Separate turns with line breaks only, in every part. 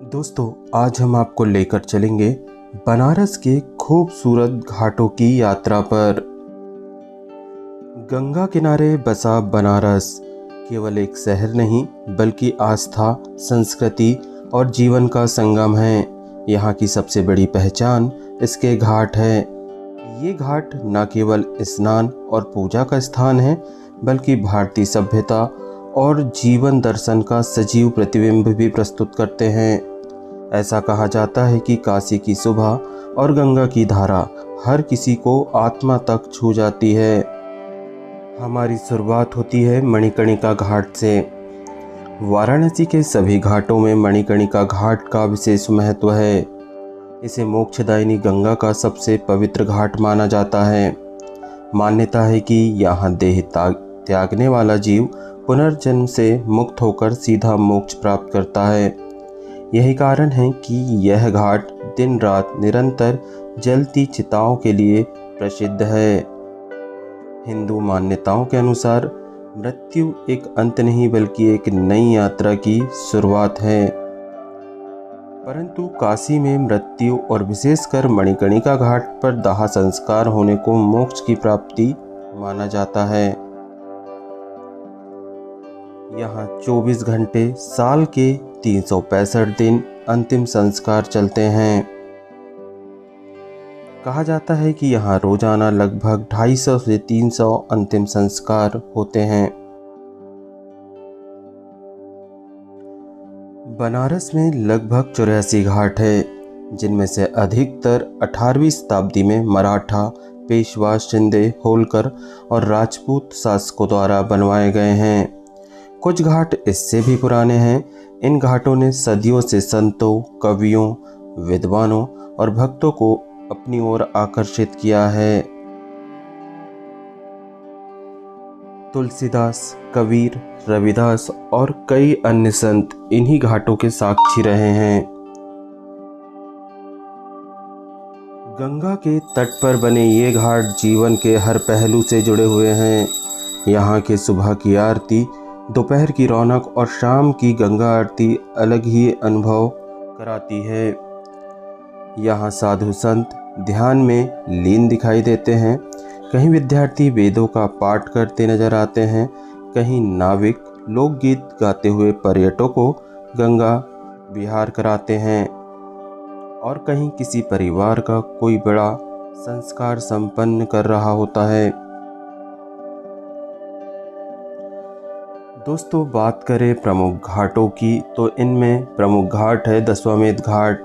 दोस्तों, आज हम आपको लेकर चलेंगे बनारस के खूबसूरत घाटों की यात्रा पर। गंगा किनारे बसा बनारस केवल एक शहर नहीं बल्कि आस्था, संस्कृति और जीवन का संगम है। यहाँ की सबसे बड़ी पहचान इसके घाट है। ये घाट न केवल स्नान और पूजा का स्थान है बल्कि भारतीय सभ्यता और जीवन दर्शन का सजीव प्रतिबिंब भी प्रस्तुत करते हैं। ऐसा कहा जाता है कि काशी की सुबह और गंगा की धारा हर किसी को आत्मा तक छू जाती है। हमारी शुरुआत होती है मणिकर्णिका घाट से। वाराणसी के सभी घाटों में मणिकर्णिका घाट का विशेष महत्व है। इसे मोक्षदायिनी गंगा का सबसे पवित्र घाट माना जाता है। मान्यता है कि यहाँ देह त्यागने वाला जीव पुनर्जन्म से मुक्त होकर सीधा मोक्ष प्राप्त करता है। यही कारण है कि यह घाट दिन रात निरंतर जलती चिताओं के लिए प्रसिद्ध है। हिंदू मान्यताओं के अनुसार मृत्यु एक अंत नहीं बल्कि एक नई यात्रा की शुरुआत है। परंतु काशी में मृत्यु और विशेषकर मणिकर्णिका घाट पर दाह संस्कार होने को मोक्ष की प्राप्ति माना जाता है। यहाँ 24 घंटे साल के 365 दिन अंतिम संस्कार चलते हैं। कहा जाता है कि यहाँ रोजाना लगभग 250 से 300 अंतिम संस्कार होते हैं। बनारस में लगभग 84 घाट है, जिनमें से अधिकतर 18वीं शताब्दी में मराठा पेशवा शिंदे, होलकर और राजपूत शासकों द्वारा बनवाए गए हैं। कुछ घाट इससे भी पुराने हैं। इन घाटों ने सदियों से संतों, कवियों, विद्वानों और भक्तों को अपनी ओर आकर्षित किया है। तुलसीदास, कबीर, रविदास और कई अन्य संत इन्हीं घाटों के साक्षी रहे हैं। गंगा के तट पर बने ये घाट जीवन के हर पहलू से जुड़े हुए हैं। यहाँ के सुबह की आरती, दोपहर की रौनक और शाम की गंगा आरती अलग ही अनुभव कराती है। यहाँ साधु संत ध्यान में लीन दिखाई देते हैं। कहीं विद्यार्थी वेदों का पाठ करते नजर आते हैं, कहीं नाविक लोकगीत गाते हुए पर्यटकों को गंगा विहार कराते हैं और कहीं किसी परिवार का कोई बड़ा संस्कार संपन्न कर रहा होता है। दोस्तों, बात करें प्रमुख घाटों की तो इनमें प्रमुख घाट है दशाश्वमेध घाट।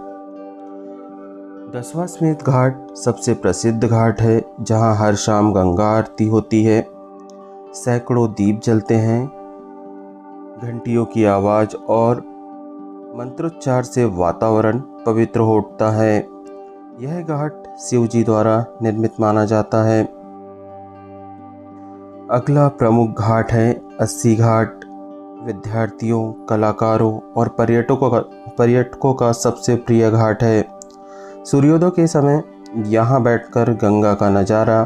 दशाश्वमेध घाट सबसे प्रसिद्ध घाट है, जहां हर शाम गंगा आरती होती है। सैकड़ों दीप जलते हैं। घंटियों की आवाज़ और मंत्रोच्चार से वातावरण पवित्र हो उठता है। यह घाट शिव जी द्वारा निर्मित माना जाता है। अगला प्रमुख घाट है अस्सी घाट। विद्यार्थियों, कलाकारों और पर्यटकों का सबसे प्रिय घाट है। सूर्योदय के समय यहाँ बैठकर गंगा का नज़ारा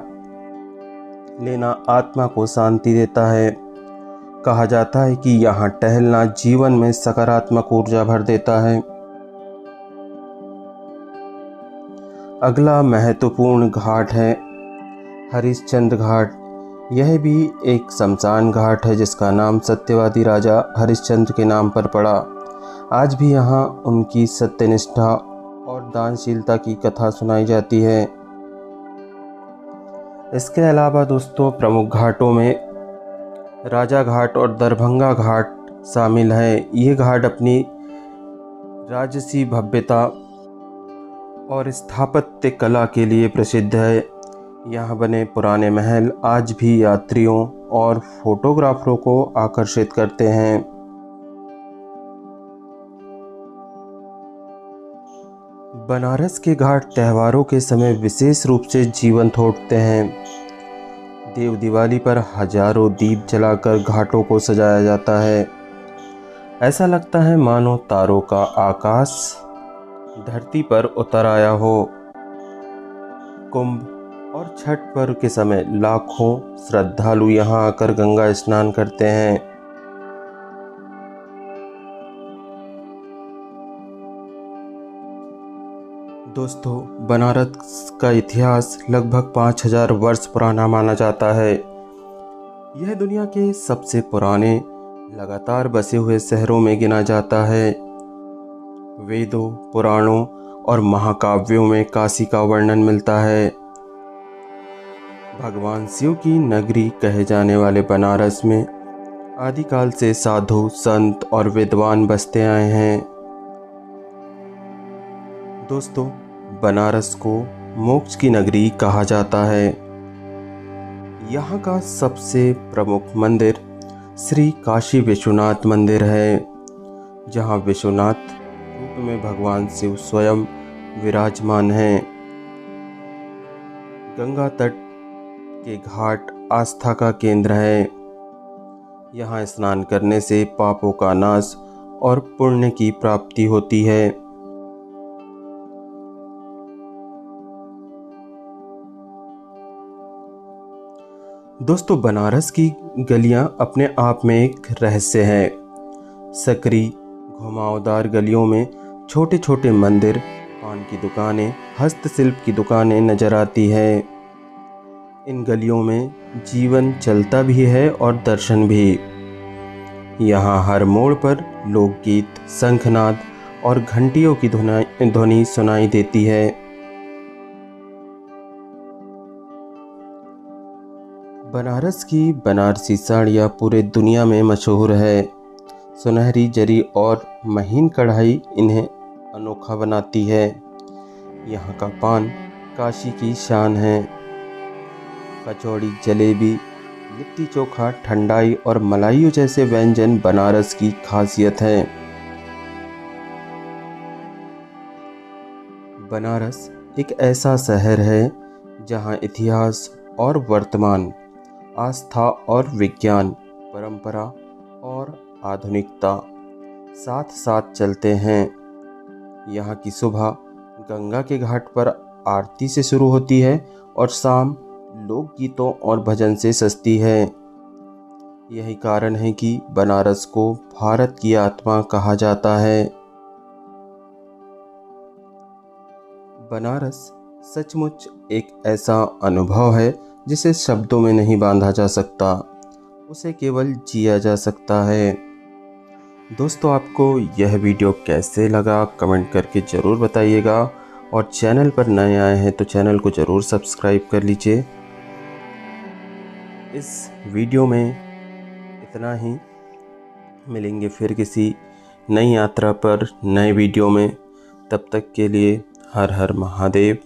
लेना आत्मा को शांति देता है। कहा जाता है कि यहाँ टहलना जीवन में सकारात्मक ऊर्जा भर देता है। अगला महत्वपूर्ण घाट है हरिश्चंद्र घाट। यह भी एक शमशान घाट है, जिसका नाम सत्यवादी राजा हरिश्चंद्र के नाम पर पड़ा। आज भी यहाँ उनकी सत्यनिष्ठा और दानशीलता की कथा सुनाई जाती है। इसके अलावा दोस्तों, प्रमुख घाटों में राजा घाट और दरभंगा घाट शामिल है। ये घाट अपनी राजसी भव्यता और स्थापत्य कला के लिए प्रसिद्ध है। यहाँ बने पुराने महल आज भी यात्रियों और फोटोग्राफरों को आकर्षित करते हैं। बनारस के घाट त्योहारों के समय विशेष रूप से जीवंत उठते हैं। देव दिवाली पर हजारों दीप जलाकर घाटों को सजाया जाता है। ऐसा लगता है मानो तारों का आकाश धरती पर उतर आया हो। कुंभ और छठ पर्व के समय लाखों श्रद्धालु यहाँ आकर गंगा स्नान करते हैं। दोस्तों, बनारस का इतिहास लगभग 5000 वर्ष पुराना माना जाता है। यह दुनिया के सबसे पुराने लगातार बसे हुए शहरों में गिना जाता है। वेदों, पुराणों और महाकाव्यों में काशी का वर्णन मिलता है। भगवान शिव की नगरी कहे जाने वाले बनारस में आदिकाल से साधु, संत और विद्वान बसते आए हैं। दोस्तों, बनारस को मोक्ष की नगरी कहा जाता है। यहाँ का सबसे प्रमुख मंदिर श्री काशी विश्वनाथ मंदिर है, जहाँ विश्वनाथ रूप में भगवान शिव स्वयं विराजमान हैं। गंगा तट के घाट आस्था का केंद्र है। यहाँ स्नान करने से पापों का नाश और पुण्य की प्राप्ति होती है। दोस्तों, बनारस की गलियां अपने आप में एक रहस्य है। सकरी घुमावदार गलियों में छोटे छोटे मंदिर, पान की दुकानें, हस्तशिल्प की दुकानें नजर आती है। इन गलियों में जीवन चलता भी है और दर्शन भी। यहाँ हर मोड़ पर लोकगीत, शंखनाद और घंटियों की ध्वनि सुनाई देती है। बनारस की बनारसी साड़ियाँ पूरे दुनिया में मशहूर है। सुनहरी जरी और महीन कढ़ाई इन्हें अनोखा बनाती है। यहाँ का पान काशी की शान है। कचौड़ी, जलेबी, लिट्टी चोखा, ठंडाई और मलाइयों जैसे व्यंजन बनारस की खासियत है। बनारस एक ऐसा शहर है जहाँ इतिहास और वर्तमान, आस्था और विज्ञान, परंपरा और आधुनिकता साथ साथ चलते हैं। यहाँ की सुबह गंगा के घाट पर आरती से शुरू होती है और शाम लोकगीतों और भजन से सजती है। यही कारण है कि बनारस को भारत की आत्मा कहा जाता है। बनारस सचमुच एक ऐसा अनुभव है जिसे शब्दों में नहीं बांधा जा सकता, उसे केवल जिया जा सकता है। दोस्तों, आपको यह वीडियो कैसे लगा कमेंट करके ज़रूर बताइएगा, और चैनल पर नए आए हैं तो चैनल को ज़रूर सब्सक्राइब कर लीजिए। इस वीडियो में इतना ही। मिलेंगे फिर किसी नई यात्रा पर नए वीडियो में। तब तक के लिए हर हर महादेव।